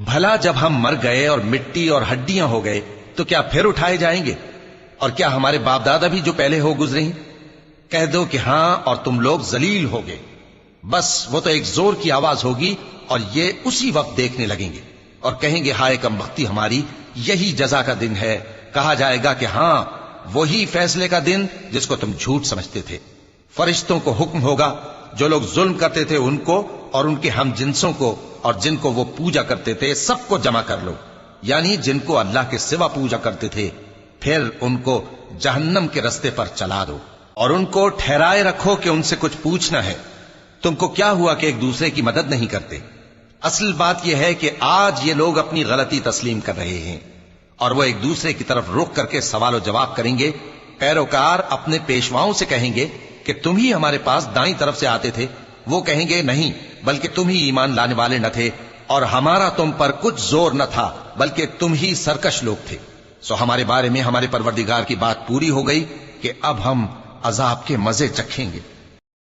بھلا جب ہم مر گئے اور مٹی اور ہڈیاں ہو گئے تو کیا پھر اٹھائے جائیں گے؟ اور کیا ہمارے باپ دادا بھی جو پہلے ہو گزرے ہیں؟ کہہ دو کہ ہاں، اور تم لوگ ذلیل ہوگے۔ بس وہ تو ایک زور کی آواز ہوگی اور یہ اسی وقت دیکھنے لگیں گے اور کہیں گے ہائے کم بختی ہماری، یہی جزا کا دن ہے۔ کہا جائے گا کہ ہاں، وہی فیصلے کا دن جس کو تم جھوٹ سمجھتے تھے۔ فرشتوں کو حکم ہوگا جو لوگ ظلم کرتے تھے ان کو اور ان کے ہم جنسوں کو اور جن کو وہ پوجا کرتے تھے سب کو جمع کر لو، یعنی جن کو اللہ کے سوا پوجا کرتے تھے، پھر ان کو جہنم کے رستے پر چلا دو اور ان کو ٹھہرائے رکھو کہ ان سے کچھ پوچھنا ہے۔ تم کو کیا ہوا کہ ایک دوسرے کی مدد نہیں کرتے؟ اصل بات یہ ہے کہ آج یہ لوگ اپنی غلطی تسلیم کر رہے ہیں اور وہ ایک دوسرے کی طرف رخ کر کے سوال و جواب کریں گے۔ پیروکار اپنے پیشواؤں سے کہیں گے کہ تم ہی ہمارے پاس دائیں طرف سے آتے تھے۔ وہ کہیں گے نہیں، بلکہ تم ہی ایمان لانے والے نہ تھے اور ہمارا تم پر کچھ زور نہ تھا، بلکہ تم ہی سرکش لوگ تھے۔ سو ہمارے بارے میں ہمارے پروردگار کی بات پوری ہو گئی کہ اب ہم عذاب کے مزے چکھیں گے۔